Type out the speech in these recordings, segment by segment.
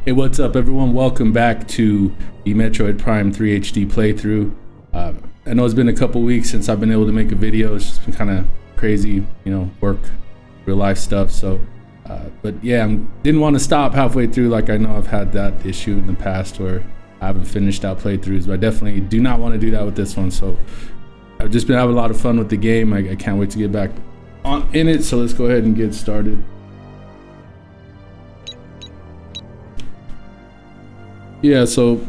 Hey, what's up everyone? Welcome back to the Metroid Prime 3 HD playthrough. I know it's been a couple weeks since I've been able to make a video. It's just been kind of crazy, you know, work, real life stuff. So, but yeah, didn't want to stop halfway through like I know I've had that issue in the past where I haven't finished out playthroughs, but I definitely do not want to do that with this one. So I've just been having a lot of fun with the game. I can't wait to get back in it. So let's go ahead and get started. Yeah, so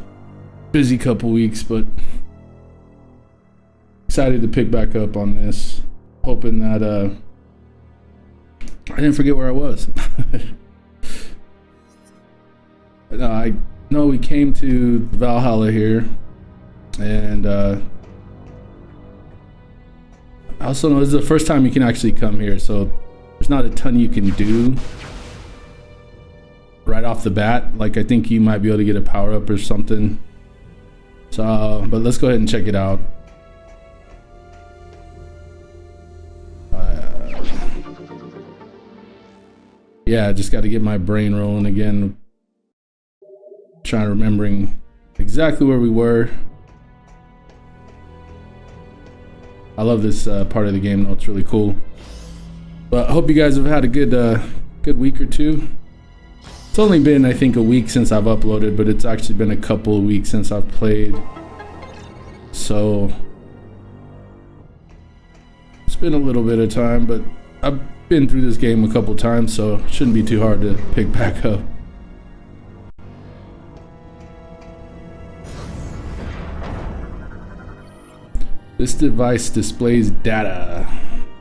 busy couple weeks, but excited to pick back up on this. Hoping that I didn't forget where I was. No, I know we came to Valhalla here, and I also know this is the first time you can actually come here, so there's not a ton you can do right off the bat. Like I think you might be able to get a power up or something. So, but let's go ahead and check it out. Yeah, I just got to get my brain rolling again. Trying remembering exactly where we were. I love this part of the game though, it's really cool. But I hope you guys have had a good week or two. It's only been, I think, a week since I've uploaded, but it's actually been a couple of weeks since I've played. So it's been a little bit of time, but I've been through this game a couple times, so it shouldn't be too hard to pick back up. This device displays data.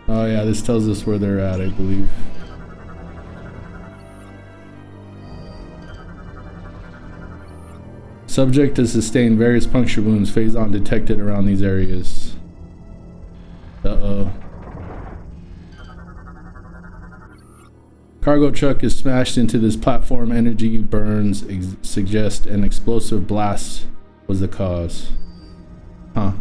Oh yeah, this tells us where they're at, I believe. Subject has sustained various puncture wounds, phase on detected around these areas. Uh-oh. Cargo truck is smashed into this platform. Energy burns suggest an explosive blast was the cause. Huh.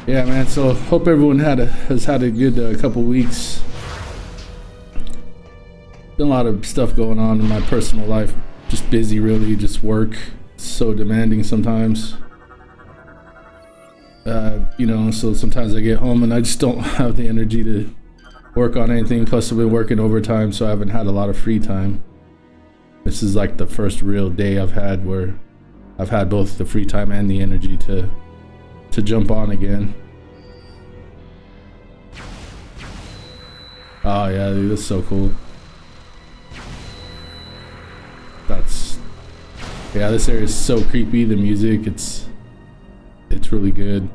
Yeah, man, so hope everyone has had a good couple weeks. Been a lot of stuff going on in my personal life. Just busy, really, just work. It's so demanding sometimes. You know, so sometimes I get home and I just don't have the energy to work on anything. Plus I've been working overtime, so I haven't had a lot of free time. This is like the first real day I've had where I've had both the free time and the energy to jump on again. Oh yeah, dude, that's so cool. Yeah, this area is so creepy. The music, it's really good.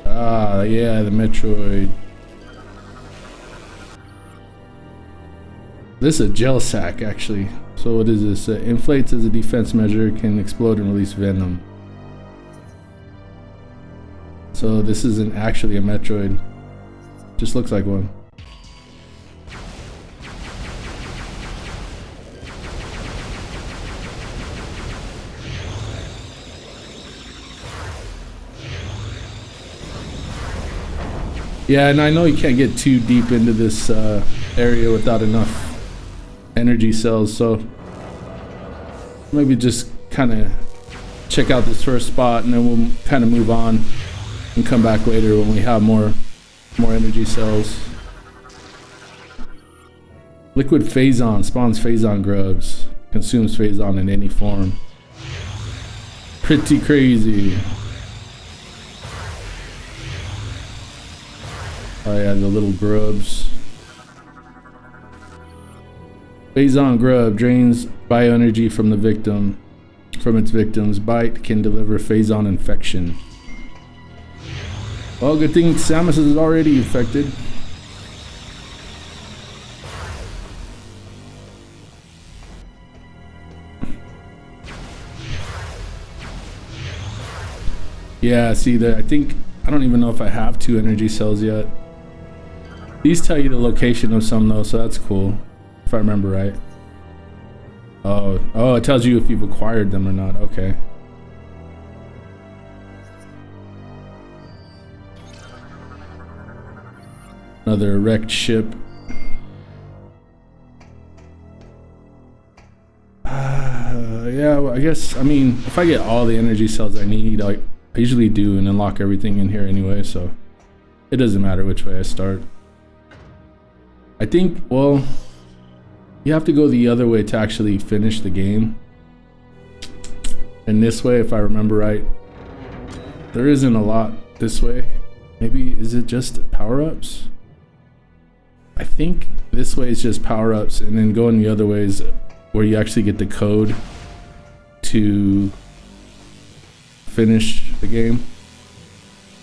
Ah, yeah, the Metroid. This is a gel sack, actually. So what is this? Inflates as a defense measure, can explode and release venom. So this isn't actually a Metroid. Just looks like one. Yeah, and I know you can't get too deep into this area without enough energy cells, so maybe just kind of check out this first spot and then we'll kind of move on and come back later when we have more energy cells. Liquid phazon spawns phazon grubs, consumes phazon in any form. Pretty crazy. Oh yeah, the little grubs. Phazon grub drains bioenergy from the victim. From its victim's bite can deliver phazon infection. Well, good thing Samus is already infected. Yeah, see that. I don't even know if I have 2 energy cells yet. These tell you the location of some though, so that's cool. If I remember right. Oh, it tells you if you've acquired them or not. Okay. Another wrecked ship. Yeah, well, I guess, I mean, if I get all the energy cells I need, I usually do and unlock everything in here anyway, so it doesn't matter which way I start. I think, well, you have to go the other way to actually finish the game. And this way, if I remember right, there isn't a lot this way. Maybe, is it just power-ups? I think this way is just power-ups, and then going the other way is where you actually get the code to finish the game.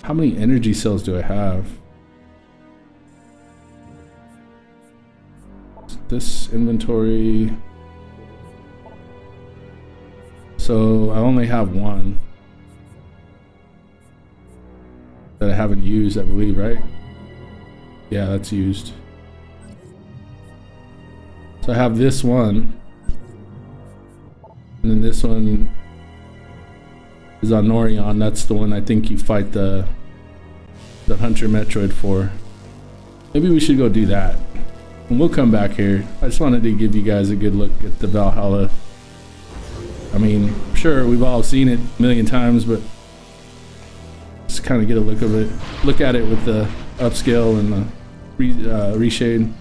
How many energy cells do I have? This inventory. So I only have one that I haven't used, I believe, right? Yeah, that's used. So I have this one. And then this one is on Norion. That's the one I think you fight the Hunter Metroid for. Maybe we should go do that. And we'll come back here. I just wanted to give you guys a good look at the Valhalla. I mean, sure, we've all seen it a million times, but just kind of get a look of it. Look at it with the upscale and the reshade.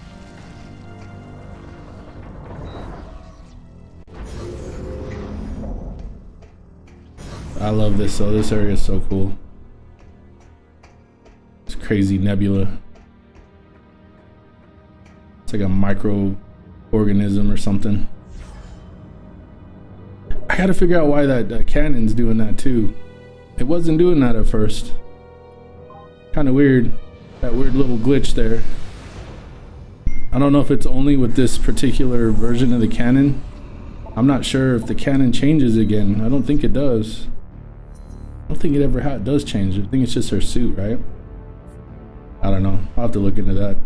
I love this though. This area is so cool. It's crazy nebula. It's like a microorganism or something. I gotta figure out why that cannon's doing that too. It wasn't doing that at first. Kind of weird. That weird little glitch there. I don't know if it's only with this particular version of the cannon. I'm not sure if the cannon changes again. I don't think it does. I don't think it ever does change. I think it's just her suit, right? I don't know. I'll have to look into that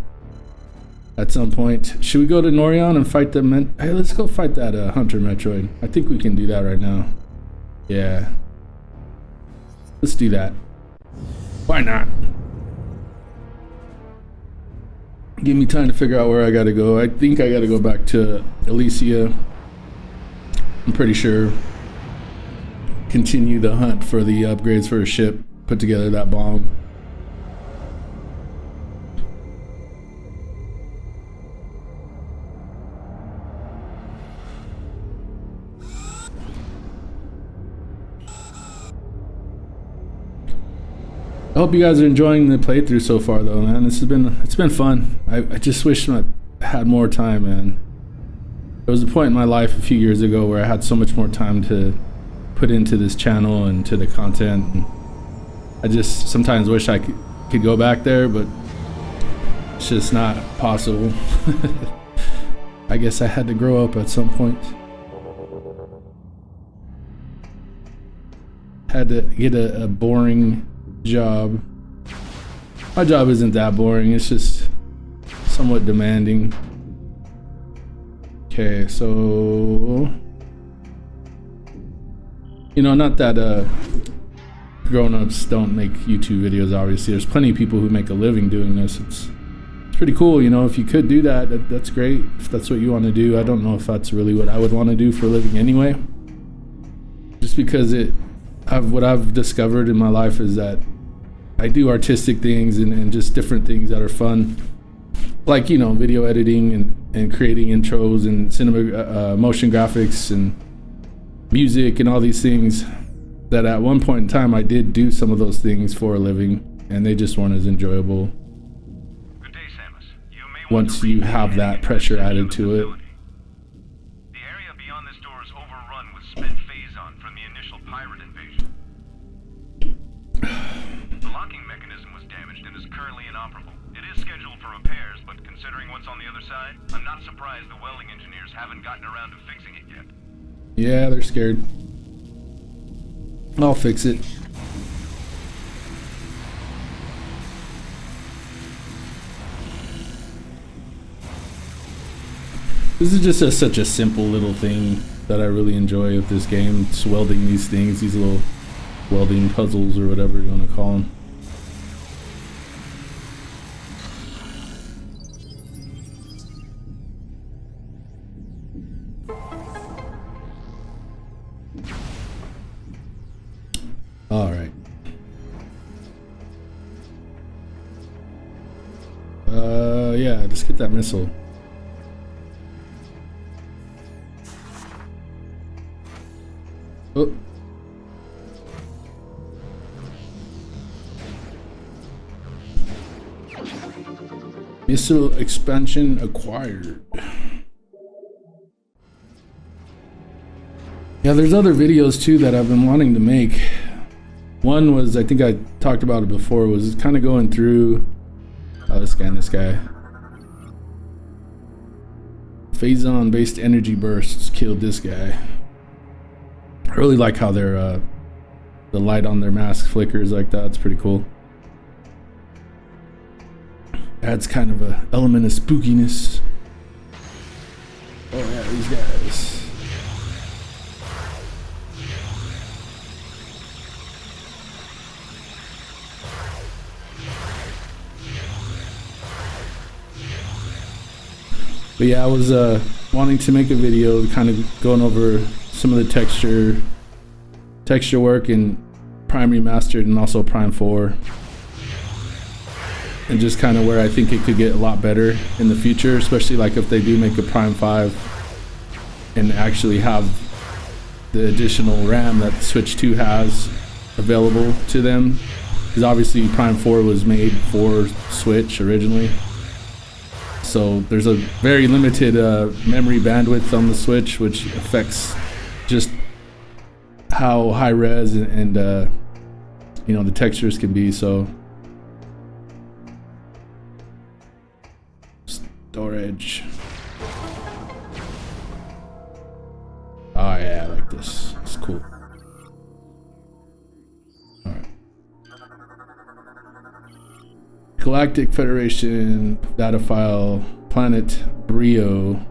at some point. Should we go to Norion and fight the Hey, let's go fight that Hunter Metroid. I think we can do that right now. Yeah. Let's do that. Why not? Give me time to figure out where I gotta go. I think I gotta go back to Elysia. I'm pretty sure. Continue the hunt for the upgrades for a ship. Put together that bomb. I hope you guys are enjoying the playthrough so far though, man. It's been fun. I just wish I had more time, man. There was a point in my life a few years ago where I had so much more time to put into this channel and to the content. And I just sometimes wish I could go back there, but it's just not possible. I guess I had to grow up at some point. Had to get a boring job. My job isn't that boring, it's just somewhat demanding. Okay, so you know, not that grown-ups don't make YouTube videos, obviously. There's plenty of people who make a living doing this. It's pretty cool, you know. If you could do that, that's great. If that's what you want to do. I don't know if that's really what I would want to do for a living anyway. Just because what I've discovered in my life is that I do artistic things and just different things that are fun. Like, you know, video editing and creating intros and cinema, motion graphics and music and all these things that at one point in time I did do some of those things for a living, and they just weren't as enjoyable. Good day, Samus. Once you have that pressure added to it. The area beyond this door is overrun with spent phazon from the initial pirate invasion. The locking mechanism was damaged and is currently inoperable. It is scheduled for repairs, but considering what's on the other side, I'm not surprised the welding engineers haven't gotten around to fixing it yet. Yeah, they're scared. I'll fix it. This is just such a simple little thing that I really enjoy with this game. Just welding these things, these little welding puzzles or whatever you want to call them. All right. Yeah, let's get that missile. Oh. Missile expansion acquired. Yeah, there's other videos too that I've been wanting to make. One was, I think I talked about it before, was kind of going through this guy and this guy. Phazon based energy bursts killed this guy. I really like how their the light on their mask flickers like that. It's pretty cool. Adds kind of a element of spookiness. Oh yeah, these guys. But yeah, I was wanting to make a video kind of going over some of the texture work in Prime Remastered and also Prime 4. And just kind of where I think it could get a lot better in the future, especially like if they do make a Prime 5 and actually have the additional RAM that Switch 2 has available to them. Because obviously Prime 4 was made for Switch originally. So there's a very limited memory bandwidth on the Switch, which affects just how high res and you know, the textures can be. So storage. Oh yeah, I like this. It's cool. All right. Galactic Federation data file, planet Brio.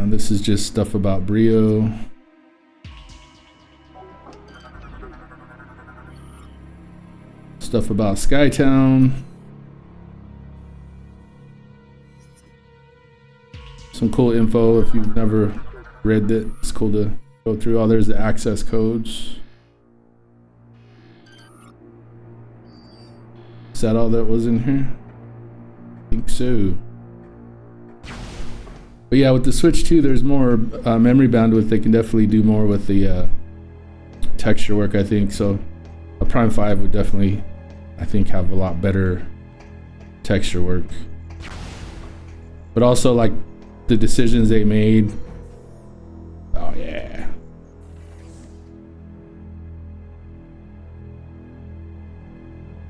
This is just stuff about Brio. Stuff about Skytown. Some cool info if you've never read it. It's cool to go through. Oh, there's the access codes. Is that all that was in here? I think so. But yeah, with the Switch 2, there's more memory bandwidth. They can definitely do more with the texture work, I think. So a Prime 5 would definitely, I think, have a lot better texture work. But also, like, the decisions they made. Oh yeah.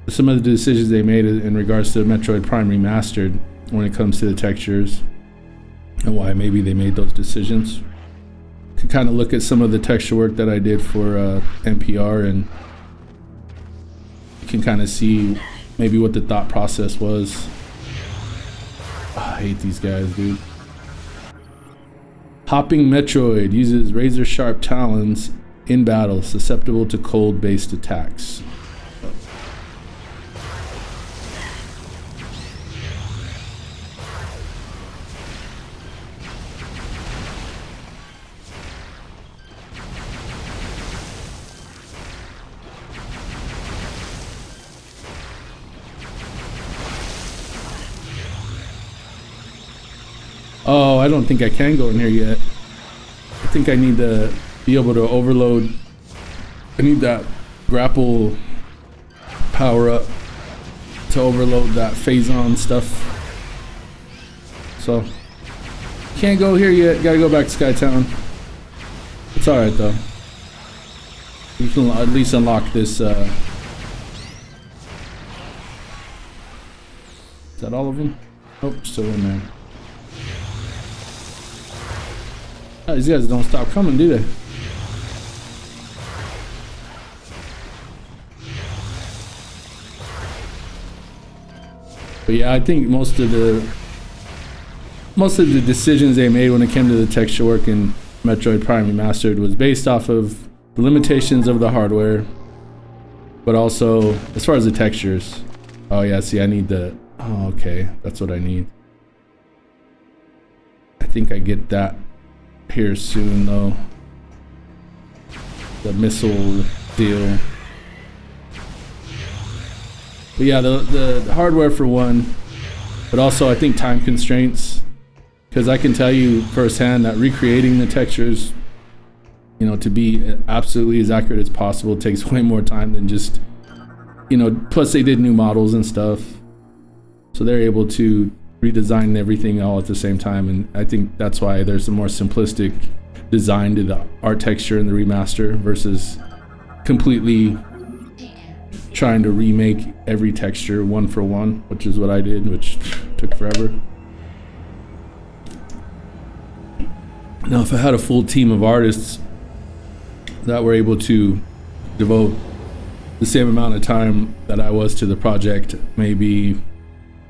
Some of the decisions they made in regards to Metroid Prime Remastered when it comes to the textures and why maybe they made those decisions. You can kind of look at some of the texture work that I did for NPR, and you can kind of see maybe what the thought process was. Oh, I hate these guys, dude. Hopping Metroid uses razor sharp talons in battle, susceptible to cold based attacks. Oh, I don't think I can go in here yet. I think I need to be able to overload. I need that grapple power up to overload that Phazon stuff. So, can't go here yet. Gotta go back to Skytown. It's alright though. We can at least unlock this. Is that all of them? Oh, still in there. Oh, these guys don't stop coming, do they? But yeah, I think most of the decisions they made when it came to the texture work in Metroid Prime Remastered was based off of the limitations of the hardware, but also as far as the textures. Oh yeah, see, I need the. Oh, okay, that's what I need. I think I get that here soon though. The missile deal. But yeah, the hardware for one, but also I think time constraints, because I can tell you firsthand that recreating the textures, you know, to be absolutely as accurate as possible takes way more time than just, you know, plus they did new models and stuff, so they're able to redesign everything all at the same time, and I think that's why there's a more simplistic design to the art texture in the remaster versus completely trying to remake every texture one for one, which is what I did, which took forever. Now, if I had a full team of artists that were able to devote the same amount of time that I was to the project, maybe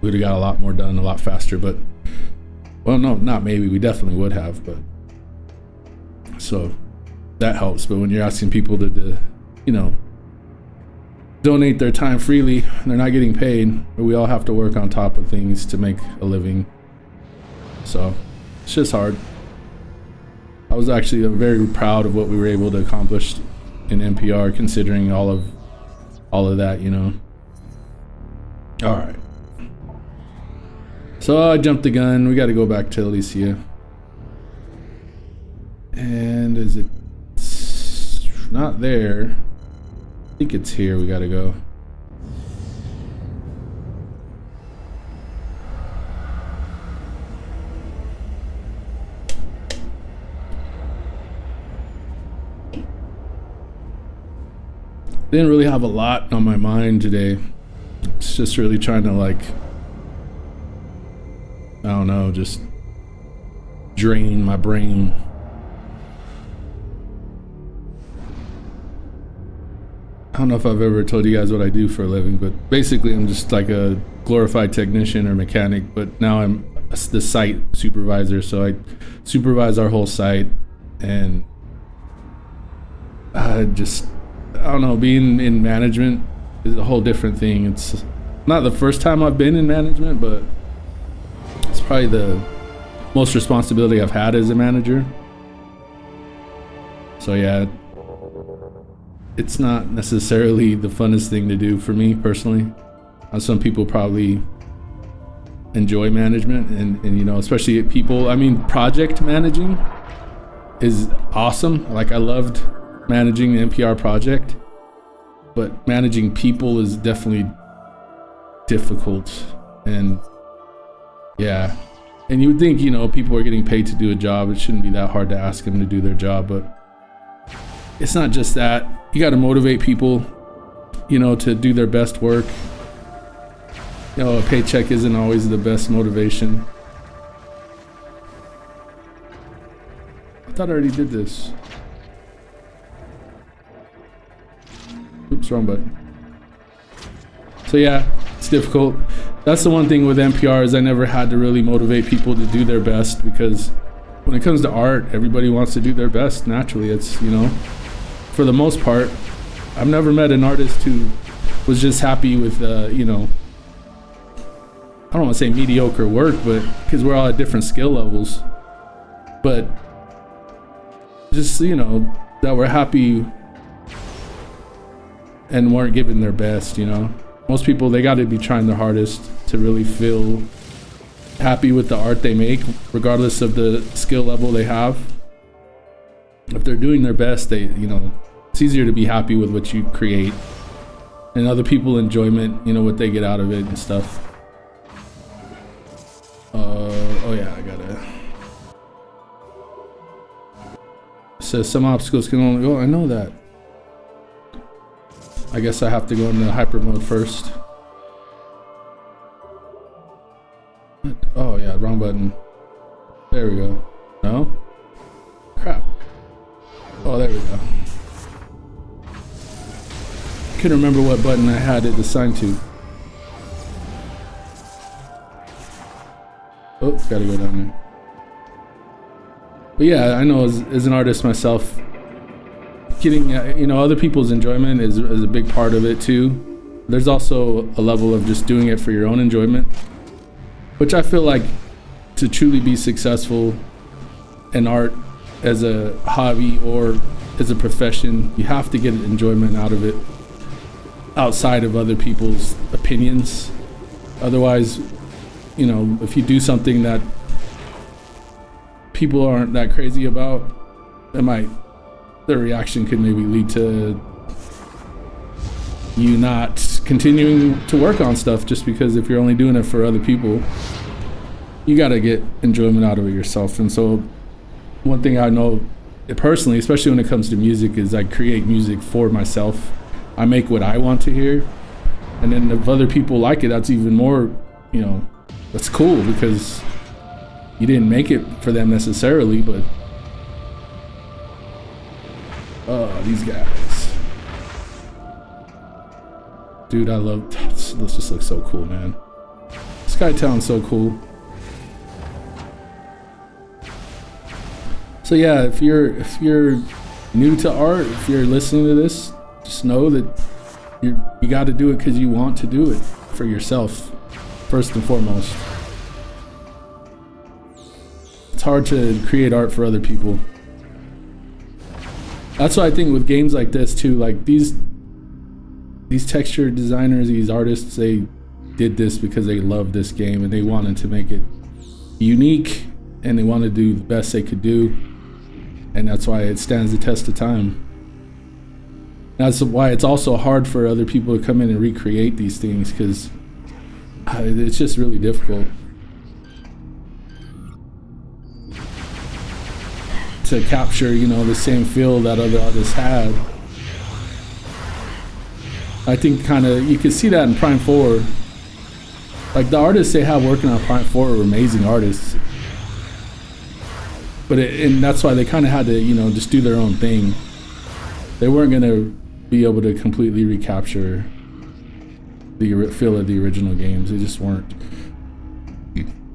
we'd have got a lot more done a lot faster. But, well, no, not maybe, we definitely would have, but so that helps. But when you're asking people to you know, donate their time freely, they're not getting paid, but we all have to work on top of things to make a living, so it's just hard. I was actually very proud of what we were able to accomplish in NPR, considering all of that, you know. All right, so I jumped the gun. We got to go back to Elysia, and is it not there? I think it's here we gotta go. Didn't really have a lot on my mind today. It's just really trying to, like, I don't know, just drain my brain. I don't know if I've ever told you guys what I do for a living, but basically I'm just like a glorified technician or mechanic, but now I'm the site supervisor, so I supervise our whole site, and I don't know, being in management is a whole different thing. It's not the first time I've been in management, but it's probably the most responsibility I've had as a manager. So yeah, it's not necessarily the funnest thing to do for me personally. Some people probably enjoy management, and you know, especially people, I mean, project managing is awesome. Like, I loved managing the NPR project, but managing people is definitely difficult. And yeah, and you would think, you know, people are getting paid to do a job, it shouldn't be that hard to ask them to do their job, but it's not just that. You got to motivate people, you know, to do their best work. You know, a paycheck isn't always the best motivation. I thought I already did this. Oops, wrong button. So yeah, it's difficult. That's the one thing with NPR, is I never had to really motivate people to do their best, because when it comes to art, everybody wants to do their best naturally. It's, you know, for the most part, I've never met an artist who was just happy with, you know, I don't want to say mediocre work, but because we're all at different skill levels, but just, you know, that we're happy and weren't giving their best, you know. Most people, they got to be trying their hardest to really feel happy with the art they make, regardless of the skill level they have. If they're doing their best, they, you know, it's easier to be happy with what you create, and other people enjoyment, you know, what they get out of it and stuff. Oh yeah, I gotta. It says some obstacles can only go. I know that. I guess I have to go into hyper mode first. What? Oh yeah, wrong button. There we go. No? Crap. Oh, there we go. Couldn't remember what button I had it assigned to. Oh, gotta go down there. But yeah, I know as an artist myself, getting, you know, other people's enjoyment is a big part of it too. There's also a level of just doing it for your own enjoyment, which I feel like to truly be successful an art as a hobby or as a profession, you have to get enjoyment out of it outside of other people's opinions. Otherwise, you know, if you do something that people aren't that crazy about, their reaction could maybe lead to you not continuing to work on stuff, just because if you're only doing it for other people, you gotta get enjoyment out of it yourself. And so one thing I know personally, especially when it comes to music, is I create music for myself. I make what I want to hear, and then if other people like it, that's even more, you know, that's cool, because you didn't make it for them necessarily, but these guys, dude, I love this. Just looks so cool, man. Skytown's so cool. So yeah, if you're new to art, if you're listening to this, just know that you got to do it because you want to do it for yourself, first and foremost. It's hard to create art for other people. That's why I think with games like this too, like these texture designers, these artists, they did this because they loved this game and they wanted to make it unique, and they wanted to do the best they could do, and that's why it stands the test of time. That's why it's also hard for other people to come in and recreate these things, because it's just really difficult to capture, you know, the same feel that other artists had. I think kind of you can see that in Prime 4. Like the artists they have working on Prime 4 are amazing artists, but and that's why they kind of had to, you know, just do their own thing. They weren't gonna be able to completely recapture the feel of the original games. They just weren't.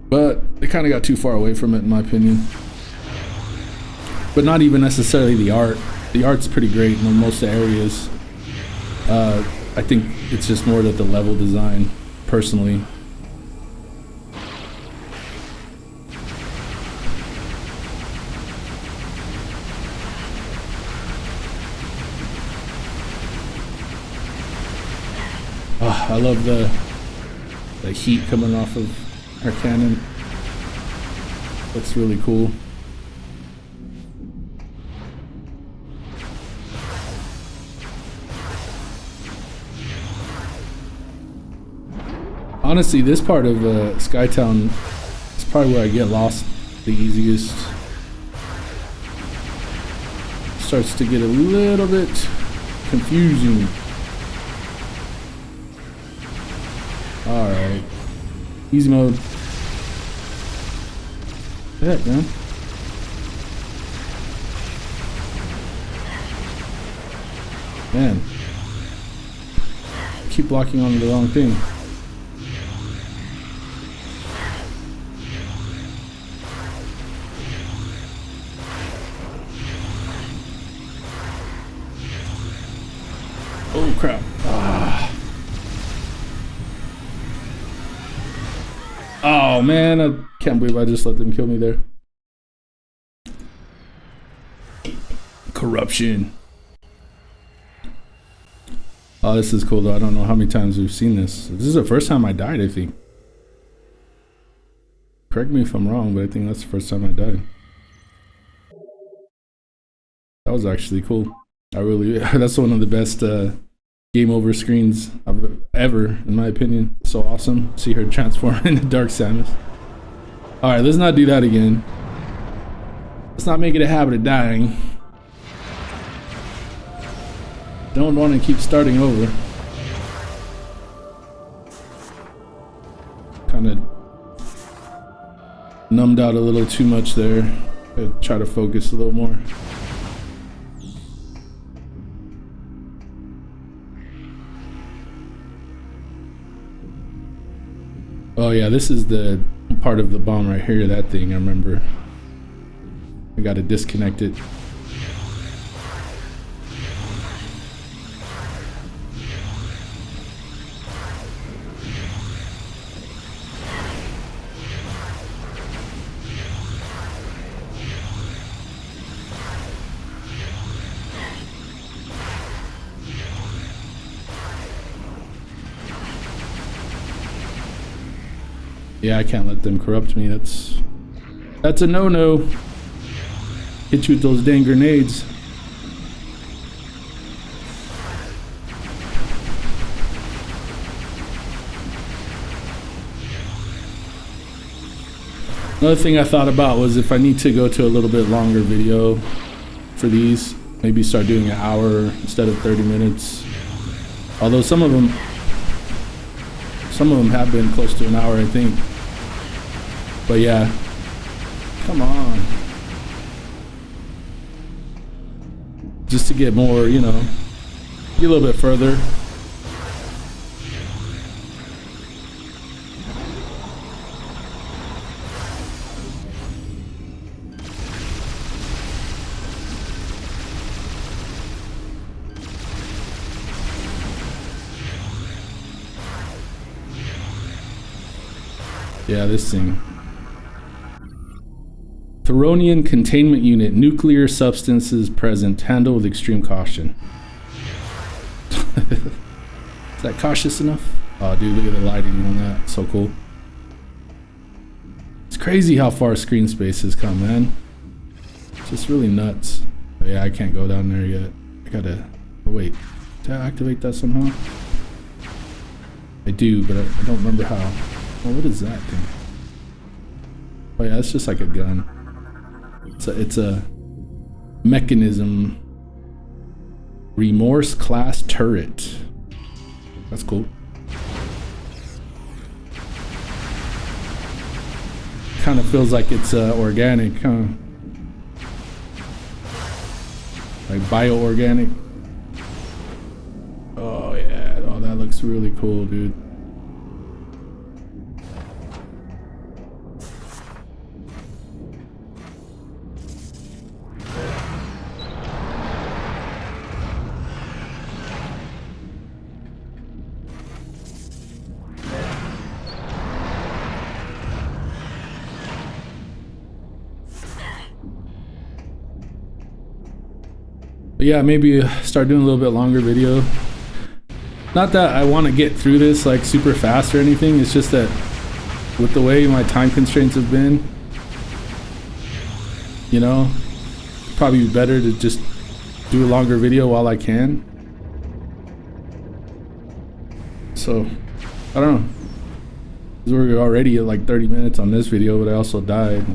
But they kind of got too far away from it, in my opinion. But not even necessarily the art. The art's pretty great in most of the areas. I think it's just more that the level design, personally. Oh, I love the heat coming off of our cannon. Looks really cool. Honestly, this part of Skytown is probably where I get lost the easiest. Starts to get a little bit confusing. Alright. Easy mode. Heck, man. Man. I keep blocking on the wrong thing. Oh crap. Oh man, I can't believe I just let them kill me there. Corruption. Oh, this is cool though. I don't know how many times we've seen this. This is the first time I died, I think. Correct me if I'm wrong, but I think that's the first time I died. That was actually cool. That's one of the best game over screens I've ever, in my opinion. So awesome. See her transform into Dark Samus. Alright, let's not do that again. Let's not make it a habit of dying. Don't want to keep starting over. Kind of numbed out a little too much there. Gotta try to focus a little more. Oh yeah, this is the part of the bomb right here, that thing, I remember. I gotta disconnect it. Yeah, I can't let them corrupt me. That's a no-no. Hit you with those dang grenades. Another thing I thought about was if I need to go to a little bit longer video for these, maybe start doing an hour instead of 30 minutes. Although some of them have been close to an hour, I think. But yeah, come on. Just to get more, you know, get a little bit further. Yeah, this thing. Theronian containment unit. Nuclear substances present. Handle with extreme caution. Is that cautious enough? Oh, dude, look at the lighting on that. So cool. It's crazy how far screen space has come, man. It's just really nuts. But yeah, I can't go down there yet. I gotta... Oh, wait. Did I activate that somehow? I do, but I don't remember how. Oh, what is that thing? Oh yeah, it's just like a gun. It's a mechanism. Remorse class turret. That's cool. Kind of feels like it's organic, huh? Like bioorganic. Oh yeah, oh that looks really cool, dude. But yeah, maybe start doing a little bit longer video. Not that I want to get through this like super fast or anything. It's just that with the way my time constraints have been, you know, probably be better to just do a longer video while I can. So, I don't know. 'Cause we're already at like 30 minutes on this video, but I also died.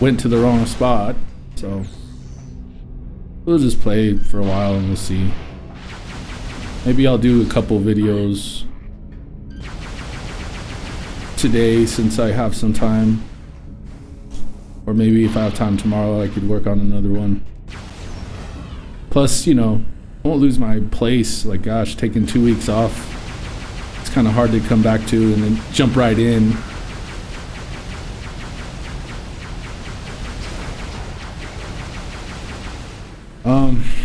Went to the wrong spot, so we'll just play for a while and we'll see. Maybe I'll do a couple videos today since I have some time. Or maybe if I have time tomorrow, I could work on another one. Plus, you know, I won't lose my place. Like, gosh, taking 2 weeks off, it's kind of hard to come back to and then jump right in.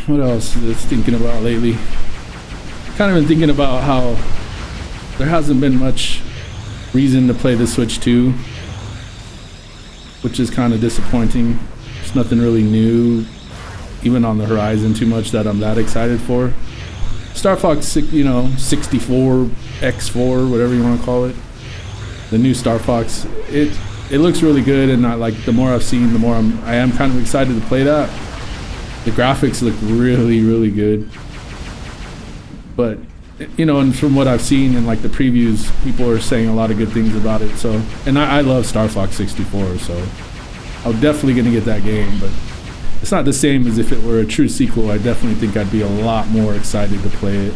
What else is thinking about lately? Kind of been thinking about how there hasn't been much reason to play the Switch 2, which is kind of disappointing. There's nothing really new, even on the horizon, too much that I'm that excited for. Star Fox, you know, 64, X4, whatever you want to call it. The new Star Fox, it looks really good, and the more I've seen, the more I am kind of excited to play that. The graphics look really, really good. But, you know, and from what I've seen in like the previews, people are saying a lot of good things about it. So, and I love Star Fox 64, so I'm definitely gonna get that game. But it's not the same as if it were a true sequel. I definitely think I'd be a lot more excited to play it.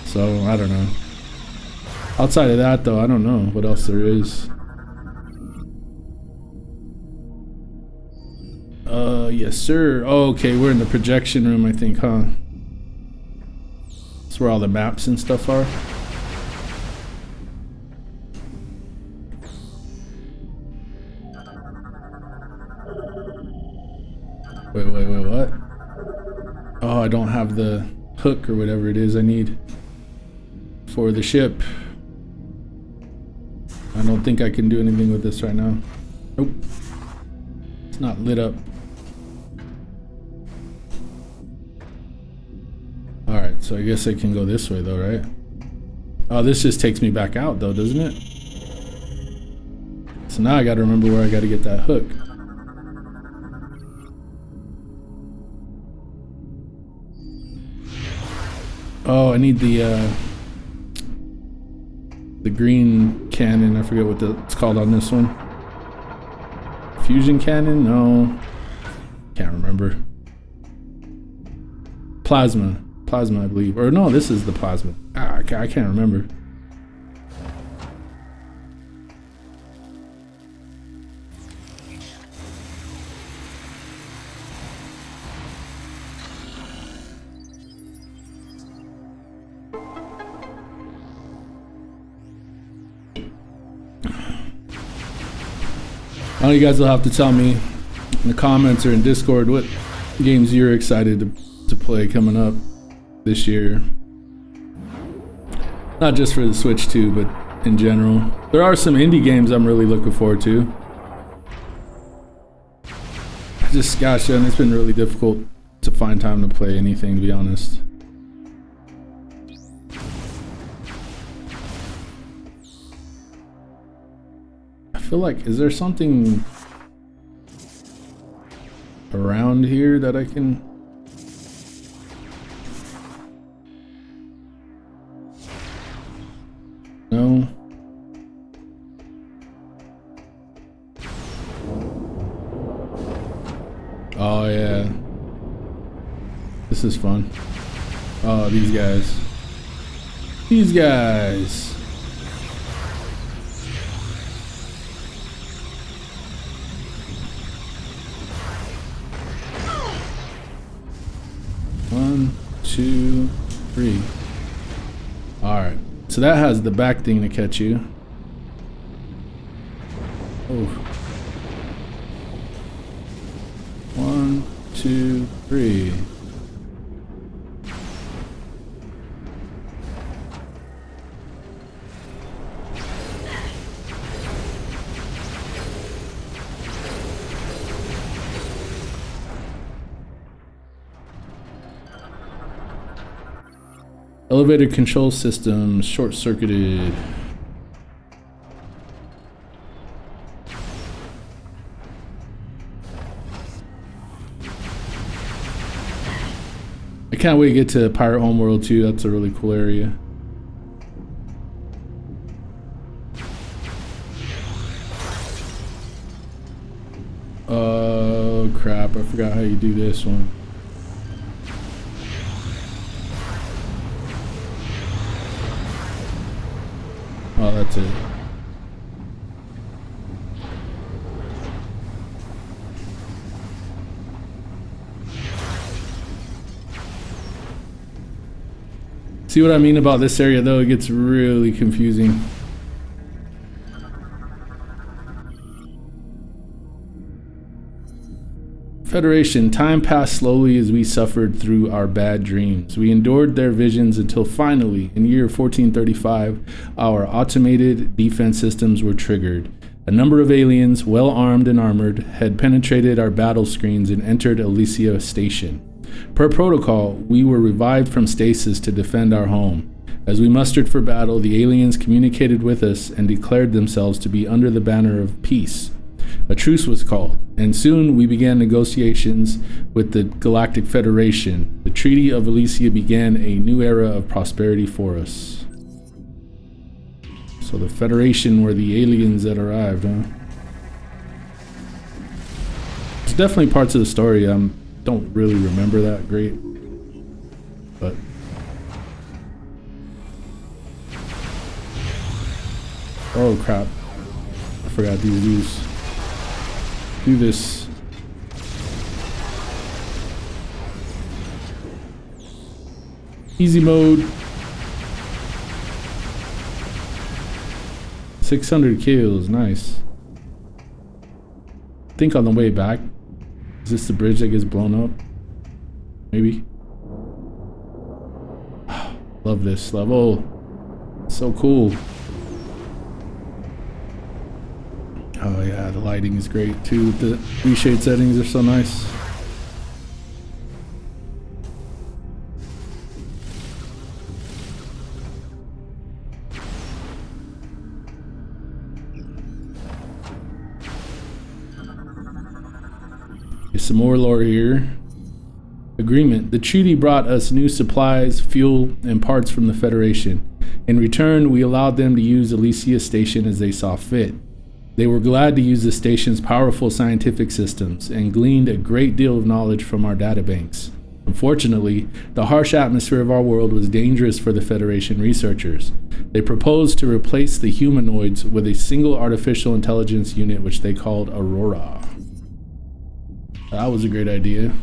So, I don't know. Outside of that, though, I don't know what else there is. Yes, sir. Oh, okay, we're in the projection room, I think, huh? That's where all the maps and stuff are. Wait, what? Oh, I don't have the hook or whatever it is I need for the ship. I don't think I can do anything with this right now. Nope. It's not lit up. Alright, so I guess I can go this way though, right? Oh, this just takes me back out though, doesn't it? So now I gotta remember where I gotta get that hook. Oh, I need the green cannon. I forget what it's called on this one. Fusion cannon? No. Can't remember. Plasma. Plasma, I believe. Or no, this is the plasma. Ah, I can't remember. Well, you guys will have to tell me in the comments or in Discord what games you're excited to play coming up this year. Not just for the Switch too, but in general. There are some indie games I'm really looking forward to. Gosh, man, it's been really difficult to find time to play anything, to be honest. I feel like, is there something around here that I can... No. Oh yeah. This is fun. Oh, these guys. These guys. One, two, three. Alright. So that has the back thing to catch you. Oh. One, two, three. Elevator control system short-circuited. I can't wait to get to Pirate Homeworld too. That's a really cool area. Oh crap, I forgot how you do this one. Oh, that's it. See what I mean about this area though? It gets really confusing. Federation, time passed slowly as we suffered through our bad dreams. We endured their visions until finally, in year 1435, our automated defense systems were triggered. A number of aliens, well armed and armored, had penetrated our battle screens and entered Elysia Station. Per protocol, we were revived from stasis to defend our home. As we mustered for battle, the aliens communicated with us and declared themselves to be under the banner of peace. A truce was called, and soon we began negotiations with the Galactic Federation. The Treaty of Elysia began a new era of prosperity for us. So the Federation were the aliens that arrived, huh? There's definitely parts of the story I don't really remember that great, but... Oh crap, I forgot these do this. Easy mode. 600 kills, nice. I think on the way back, is this the bridge that gets blown up? Maybe. Love this level. So cool. Oh yeah, the lighting is great too. The reshade settings are so nice. some more lore here. Agreement. The treaty brought us new supplies, fuel, and parts from the Federation. In return, we allowed them to use Elysia Station as they saw fit. They were glad to use the station's powerful scientific systems and gleaned a great deal of knowledge from our databanks. Unfortunately, the harsh atmosphere of our world was dangerous for the Federation researchers. They proposed to replace the humanoids with a single artificial intelligence unit which they called Aurora. That was a great idea.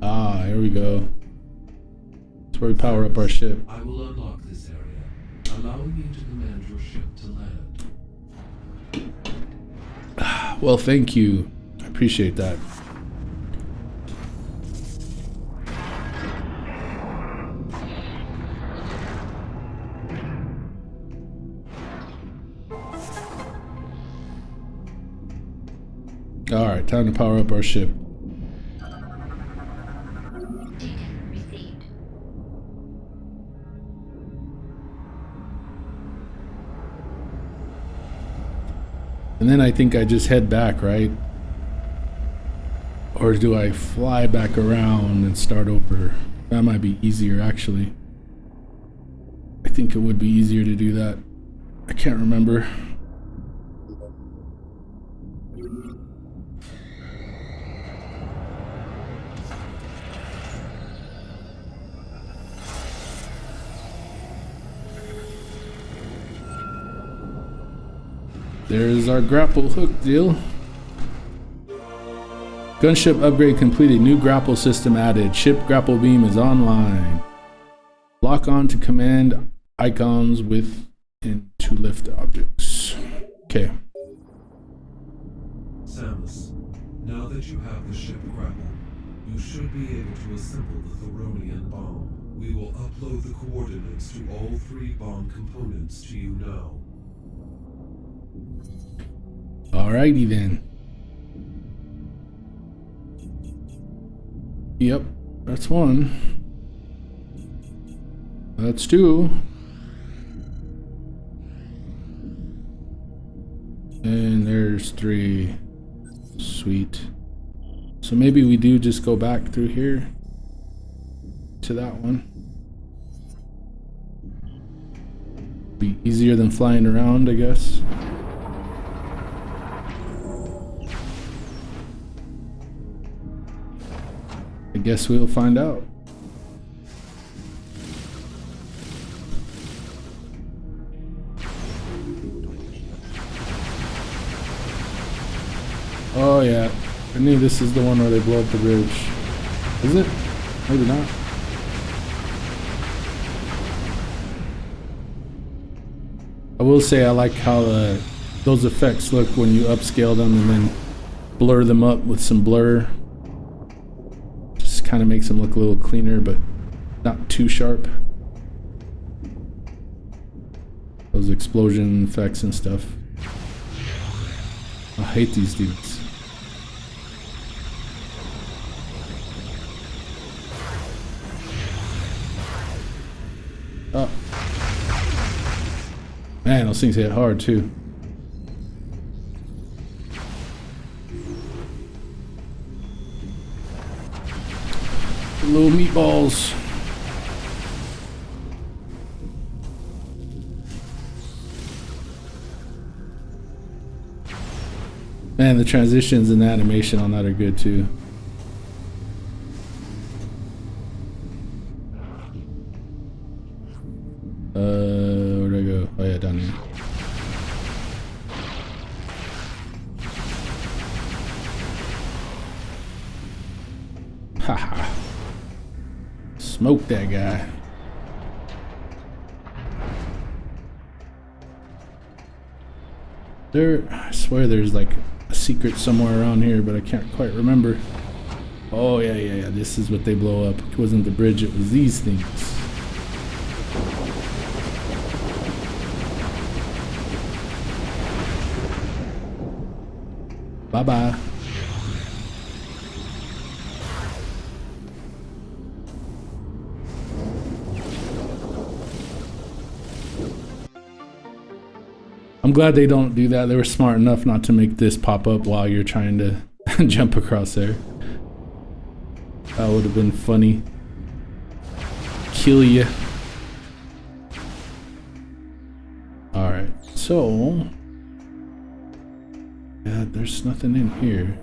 Ah, here we go. That's where we power up our ship. I will unlock this area, allowing you to command your ship to land. Well, thank you. I appreciate that. All right, time to power up our ship. And then I think I just head back, right? Or do I fly back around and start over? That might be easier, actually. I think it would be easier to do that. I can't remember. There's our grapple hook deal. Gunship upgrade completed. New grapple system added. Ship grapple beam is online. Lock on to command icons with and to lift objects. Okay. Samus, now that you have the ship grapple, you should be able to assemble the Thoronian bomb. We will upload the coordinates to all 3 bomb components to you now. Alrighty then. Yep, that's 1. That's 2. And there's 3. Sweet. So maybe we do just go back through here to that one. Be easier than flying around, I guess. I guess we'll find out. Oh yeah, I knew this is the one where they blow up the bridge. Is it? Maybe not. I will say I like how those effects look when you upscale them and then blur them up with some blur. Kind of makes them look a little cleaner, but not too sharp. Those explosion effects and stuff. I hate these dudes. Oh. Man, those things hit hard too. Little meatballs. Man, the transitions and the animation on that are good too. Where'd I go? Oh yeah, down here. Haha. Smoke that guy. I swear there's like a secret somewhere around here, but I can't quite remember. Oh yeah, this is what they blow up. It wasn't the bridge, it was these things. Bye-bye. I'm glad they don't do that. They were smart enough not to make this pop up while you're trying to jump across there. That would have been funny. Kill ya. Alright, so... yeah, there's nothing in here.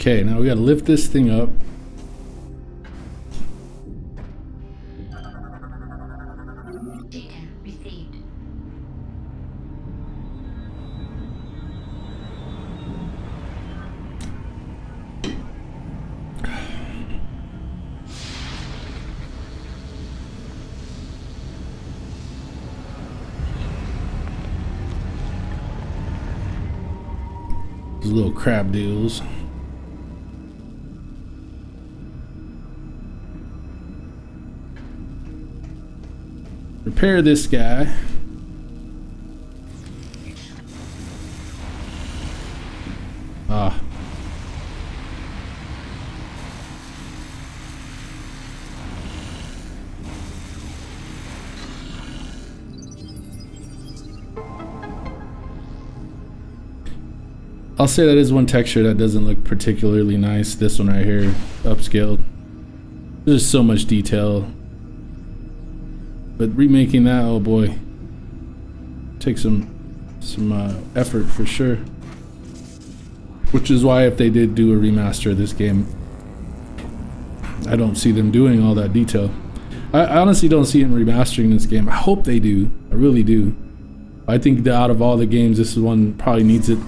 Okay, now we gotta lift this thing up. Data received. These little crab deals. Repair this guy. Ah. I'll say that is one texture that doesn't look particularly nice. This one right here, upscaled. There's so much detail. But remaking that, oh boy, takes some effort for sure. Which is why if they did do a remaster of this game, I don't see them doing all that detail. I honestly don't see them remastering this game. I hope they do. I really do. I think that out of all the games, this is one probably needs it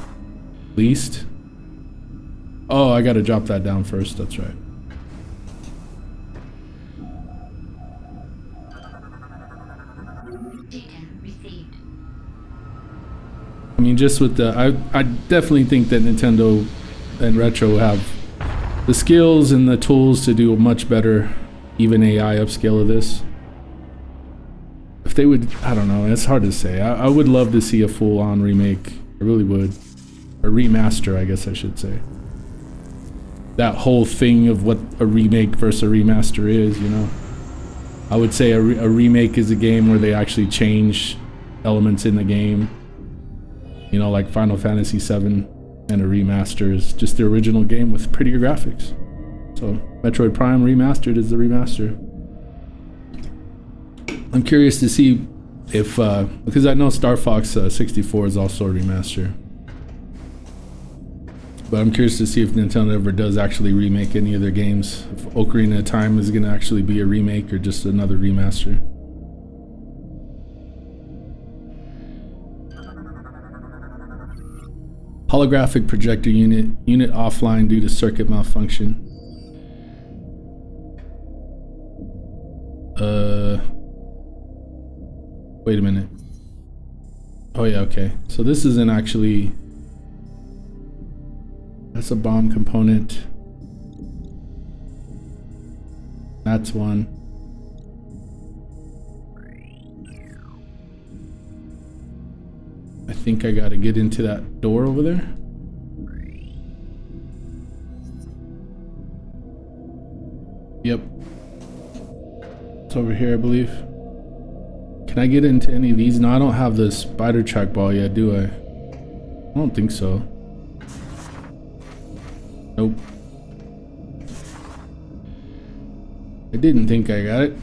least. Oh, I gotta drop that down first. That's right. I mean, just with the, I definitely think that Nintendo and Retro have the skills and the tools to do a much better, even AI upscale of this. If they would, I don't know, it's hard to say. I would love to see a full-on remake. I really would. A remaster, I guess I should say. That whole thing of what a remake versus a remaster is, you know. I would say a remake is a game where they actually change elements in the game. You know, like Final Fantasy VII, and a remaster is just the original game with prettier graphics. So, Metroid Prime Remastered is the remaster. I'm curious to see if, because I know Star Fox 64 is also a remaster. But I'm curious to see if Nintendo ever does actually remake any of their games. If Ocarina of Time is going to actually be a remake or just another remaster. Holographic projector unit offline due to circuit malfunction. Wait a minute. Oh yeah, okay. So this isn't actually, that's a bomb component. That's one. I think I gotta get into that door over there. Yep. It's over here, I believe. Can I get into any of these? No, I don't have the spider trackball yet, do I? I don't think so. Nope. I didn't think I got it.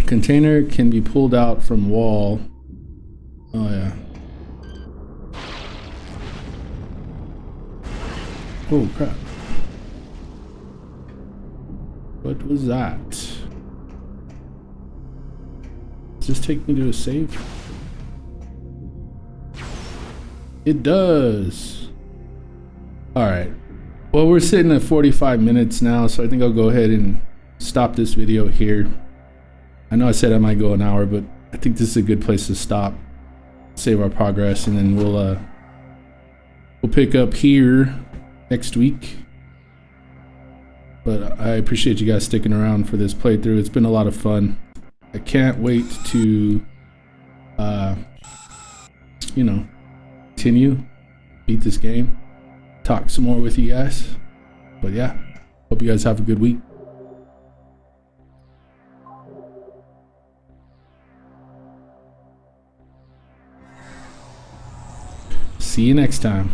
Container can be pulled out from wall. Oh yeah. Oh crap. What was that? Does this take me to a save? It does. Alright. Well, we're sitting at 45 minutes now, so I think I'll go ahead and stop this video here. I know I said I might go an hour, but I think this is a good place to stop, save our progress, and then we'll pick up here next week. But I appreciate you guys sticking around for this playthrough. It's been a lot of fun. I can't wait to, you know, continue, beat this game, talk some more with you guys. But yeah, hope you guys have a good week. See you next time.